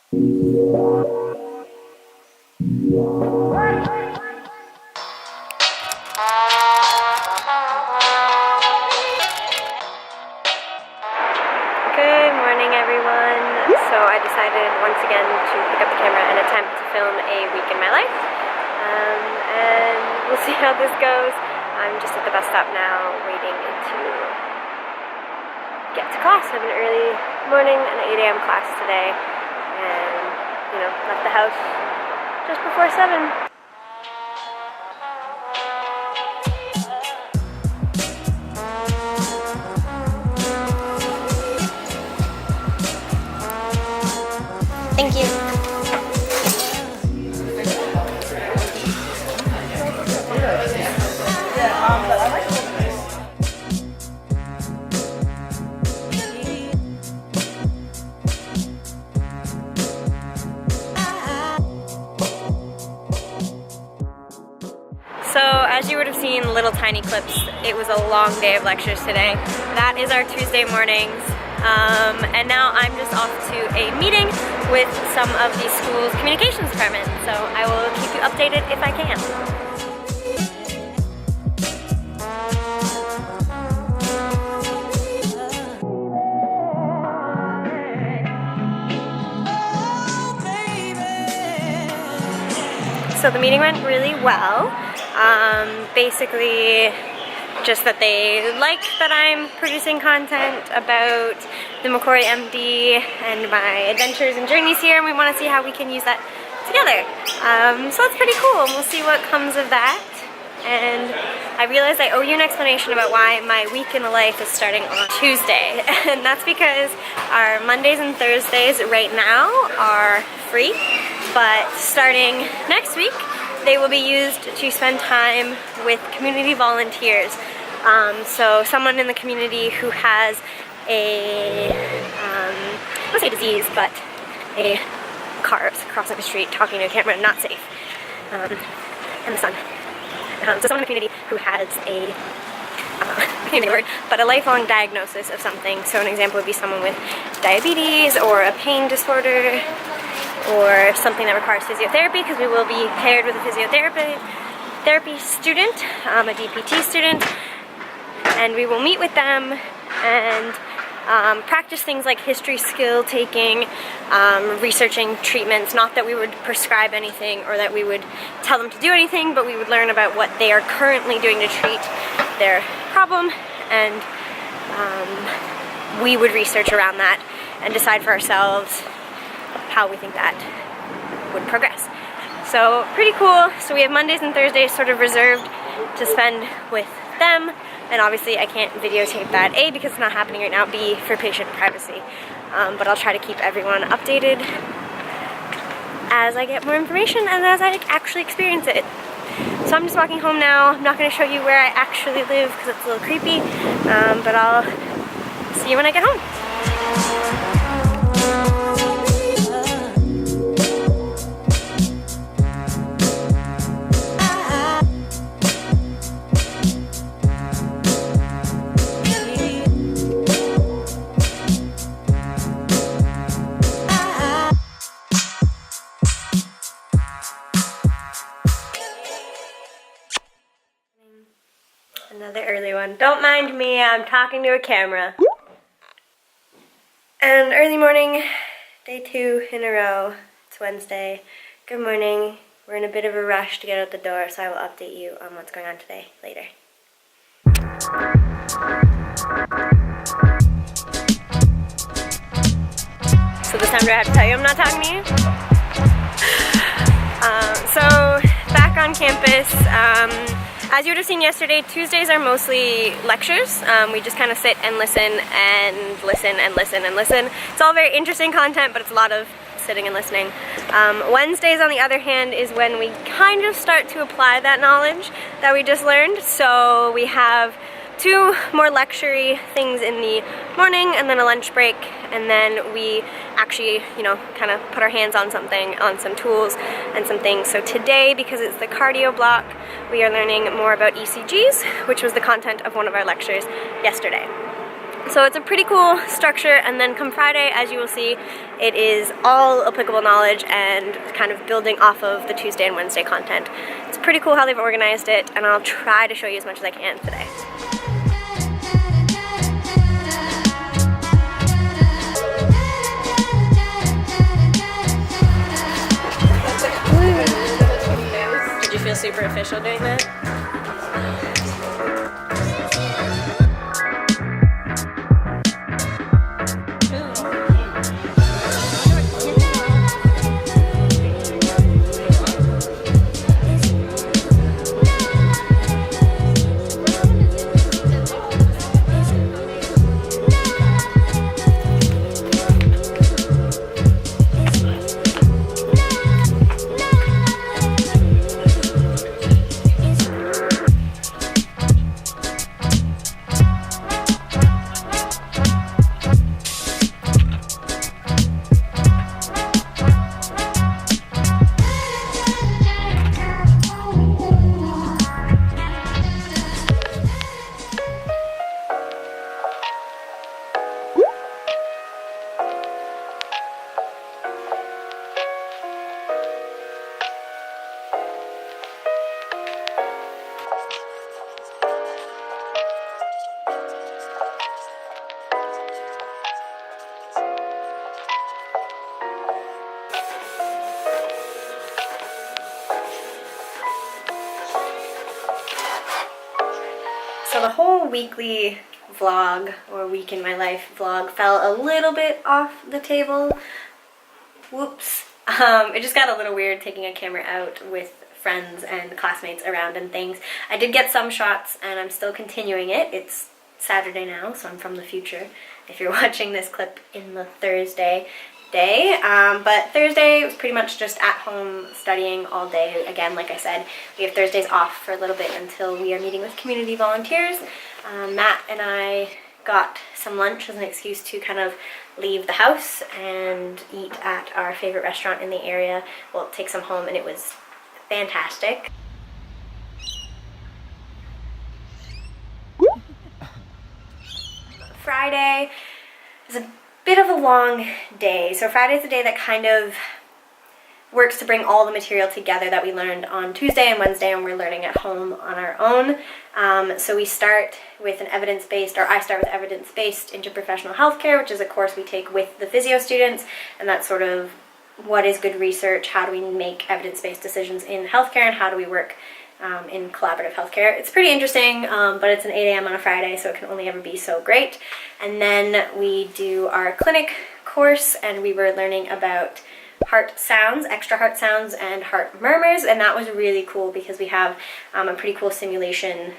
Good morning, everyone. So I decided once again to pick up the camera and attempt to film a week in my life. And we'll see how this goes. I'm just at the bus stop now, waiting to get to class. I have an early morning, an 8 a.m. class today, and, left the house just before 7. Thank you. So, as you would have seen little tiny clips, it was a long day of lectures today. That is our Tuesday mornings. And now I'm just off to a meeting with some of the school's communications department. So I will keep you updated if I can. So the meeting went really well. Basically, just that they like that I'm producing content about the Macquarie MD and my adventures and journeys here, and we want to see how we can use that together. So that's pretty cool, and we'll see what comes of that. And I realized I owe you an explanation about why my week in the life is starting on Tuesday. And that's because our Mondays and Thursdays right now are free, but starting next week, they will be used to spend time with community volunteers. So someone in the community who has a, I won't say disease, but a car crossing the street, talking to a camera, not safe, and the sun. So someone in the community who has a, I can't think of the word, but a lifelong diagnosis of something. So an example would be someone with diabetes or a pain disorder, or something that requires physiotherapy, because we will be paired with a physiotherapy student, a DPT student, and we will meet with them and practice things like history skill taking, researching treatments. Not that we would prescribe anything or that we would tell them to do anything, but we would learn about what they are currently doing to treat their problem, and we would research around that and decide for ourselves how we think that would progress. So pretty cool. So we have Mondays and Thursdays sort of reserved to spend with them, and obviously I can't videotape that, A, because it's not happening right now, B, for patient privacy. But I'll try to keep everyone updated as I get more information and as I actually experience it. So I'm just walking home now. I'm not going to show you where I actually live because it's a little creepy, but I'll see you when I get home. Another early one. Don't mind me, I'm talking to a camera. And early morning, day 2 in a row. It's Wednesday. Good morning. We're in a bit of a rush to get out the door, so I will update you on what's going on today later. So this time do I have to tell you I'm not talking to you? So back on campus. As you would have seen yesterday, Tuesdays are mostly lectures. We just kind of sit and listen and listen and listen and listen. It's all very interesting content, but it's a lot of sitting and listening. Wednesdays, on the other hand, is when we kind of start to apply that knowledge that we just learned. So we have 2 more lecture-y things in the morning and then a lunch break, and then we actually, kind of put our hands on something, on some tools and some things. So today, because it's the cardio block, we are learning more about ECGs, which was the content of one of our lectures yesterday. So it's a pretty cool structure, and then come Friday, as you will see, it is all applicable knowledge and kind of building off of the Tuesday and Wednesday content. It's pretty cool how they've organized it, and I'll try to show you as much as I can today. Did you feel super official doing that? So the whole weekly vlog, or week in my life vlog, fell a little bit off the table. Whoops. It just got a little weird taking a camera out with friends and classmates around and things. I did get some shots and I'm still continuing it. It's Saturday now, so I'm from the future if you're watching this clip in the Thursday day. But Thursday was pretty much just at home studying all day. Again, like I said, we have Thursdays off for a little bit until we are meeting with community volunteers. Matt and I got some lunch as an excuse to kind of leave the house and eat at our favorite restaurant in the area. We'll take some home, and it was fantastic. Friday is a bit of a long day. So Friday's the day that kind of works to bring all the material together that we learned on Tuesday and Wednesday, and we're learning at home on our own. So we start with an evidence-based, or I start with evidence-based interprofessional healthcare, which is a course we take with the physio students, and that's sort of what is good research, how do we make evidence-based decisions in healthcare, and how do we work in collaborative healthcare. It's pretty interesting, but it's an 8 a.m. on a Friday, so it can only ever be so great. And then we do our clinic course, and we were learning about heart sounds, extra heart sounds, and heart murmurs, and that was really cool because we have a pretty cool simulation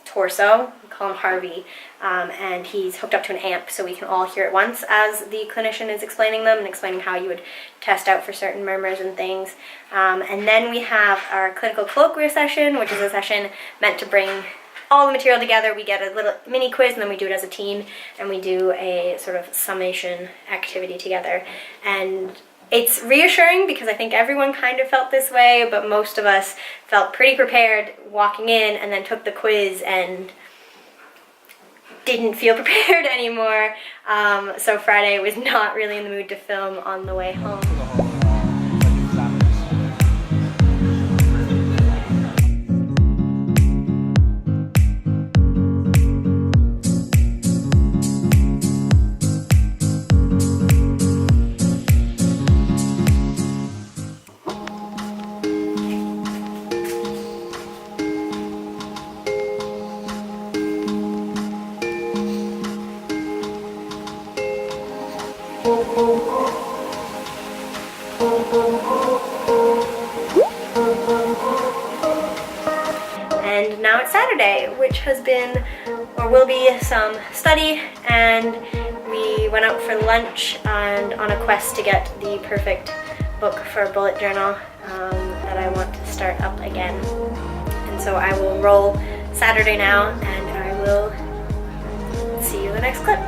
torso. We call him Harvey, and he's hooked up to an amp so we can all hear at once as the clinician is explaining them and explaining how you would test out for certain murmurs and things. And then we have our clinical colloquia session, which is a session meant to bring all the material together. We get a little mini quiz, and then we do it as a team, and we do a sort of summation activity together. And it's reassuring because I think everyone kind of felt this way, but most of us felt pretty prepared walking in, and then took the quiz and didn't feel prepared anymore. So Friday was not really in the mood to film on the way home. And now it's Saturday, which has been, or will be, some study, and we went out for lunch and on a quest to get the perfect book for a bullet journal that I want to start up again. And so I will roll Saturday now, and I will see you in the next clip.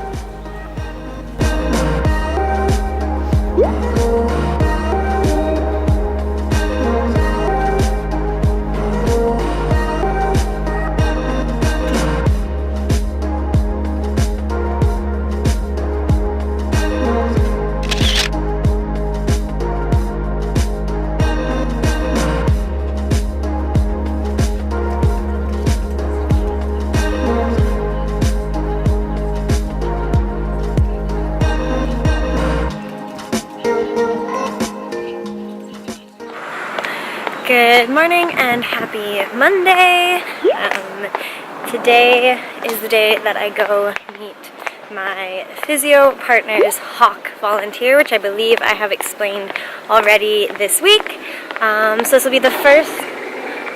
Good morning and happy Monday. Today is the day that I go meet my physio partner's hawk volunteer, which I believe I have explained already this week. So this will be the first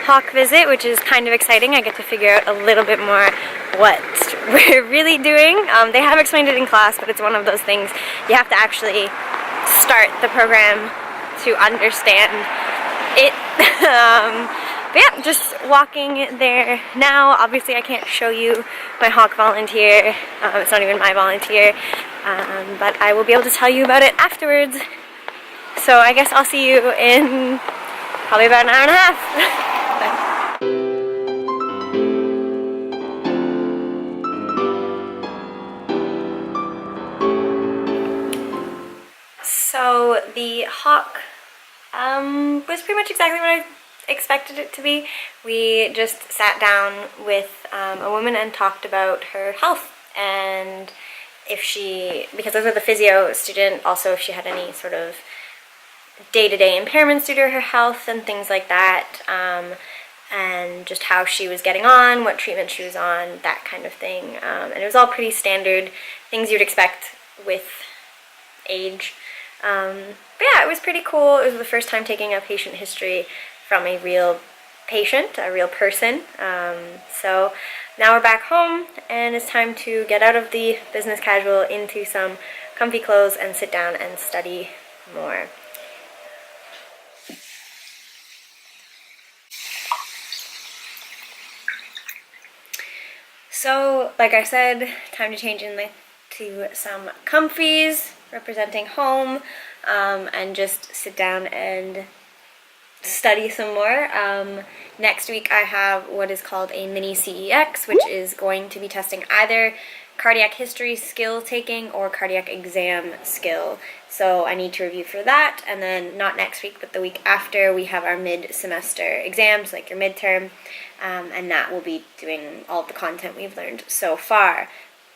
hawk visit, which is kind of exciting. I get to figure out a little bit more what we're really doing. They have explained it in class, but it's one of those things you have to actually start the program to understand it. But yeah, just walking there now. Obviously I can't show you my hawk volunteer, it's not even my volunteer, but I will be able to tell you about it afterwards. So I guess I'll see you in probably about an hour and a half. Bye. So the hawk was pretty much exactly what I expected it to be. We just sat down with a woman and talked about her health and if she, because I was with a physio student, also if she had any sort of day-to-day impairments due to her health and things like that, and just how she was getting on, what treatment she was on, that kind of thing. And it was all pretty standard things you'd expect with age. But yeah, it was pretty cool. It was the first time taking a patient history from a real patient, a real person. So now we're back home and it's time to get out of the business casual into some comfy clothes and sit down and study more. So, like I said, time to change into some comfies, representing home, and just sit down and study some more. Next week I have what is called a mini CEX, which is going to be testing either cardiac history skill taking or cardiac exam skill. So I need to review for that, and then not next week but the week after we have our mid-semester exams, like your midterm, and that will be doing all of the content we've learned so far.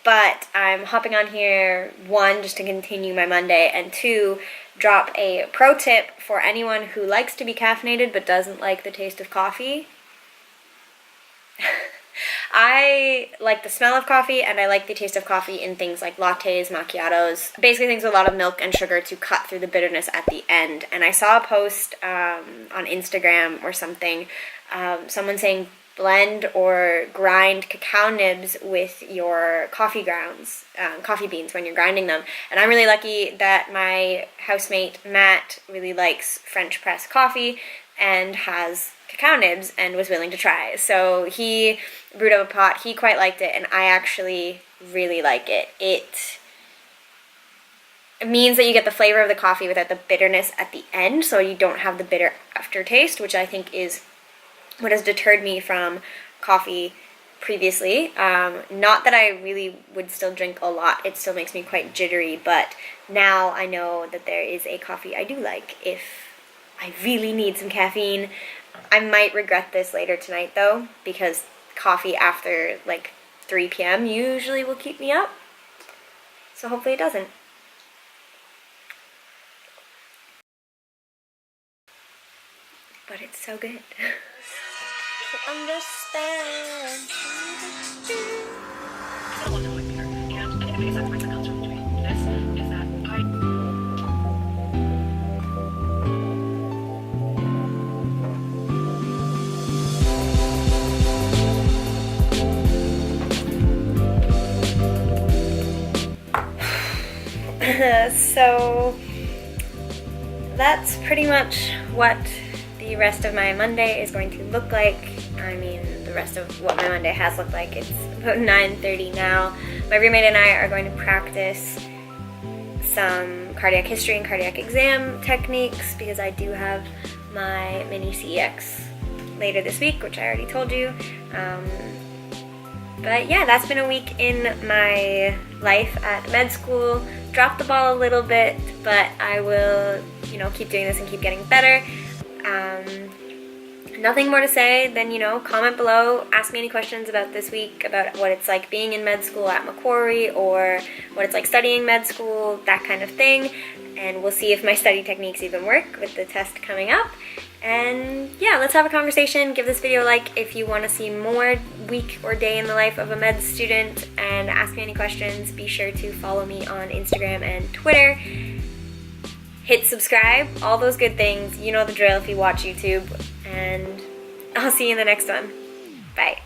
But I'm hopping on here, one, just to continue my Monday, and two, drop a pro tip for anyone who likes to be caffeinated but doesn't like the taste of coffee. I like the smell of coffee and I like the taste of coffee in things like lattes, macchiatos, basically things with a lot of milk and sugar to cut through the bitterness at the end. And I saw a post on Instagram or something, someone saying blend or grind cacao nibs with your coffee grounds, coffee beans when you're grinding them. And I'm really lucky that my housemate Matt really likes French press coffee and has cacao nibs and was willing to try. So he brewed up a pot, he quite liked it, and I actually really like it. It means that you get the flavor of the coffee without the bitterness at the end, so you don't have the bitter aftertaste, which I think is what has deterred me from coffee previously. Not that I really would still drink a lot, it still makes me quite jittery, but now I know that there is a coffee I do like if I really need some caffeine. I might regret this later tonight though, because coffee after like 3 p.m. usually will keep me up, so hopefully it doesn't. But it's so good. Understand. So that's pretty much what the rest of my Monday is going to look like. I mean, the rest of what my Monday has looked like. It's about 9:30 now. My roommate and I are going to practice some cardiac history and cardiac exam techniques because I do have my mini CEX later this week, which I already told you. But yeah, that's been a week in my life at med school. Dropped the ball a little bit, but I will, keep doing this and keep getting better. Nothing more to say than, comment below, ask me any questions about this week, about what it's like being in med school at Macquarie, or what it's like studying med school, that kind of thing. and we'll see if my study techniques even work with the test coming up. And yeah, let's have a conversation. Give this video a like if you want to see more week or day in the life of a med student, and ask me any questions. Be sure to follow me on Instagram and Twitter. Hit subscribe, all those good things. You know the drill if you watch YouTube, and I'll see you in the next one. Bye.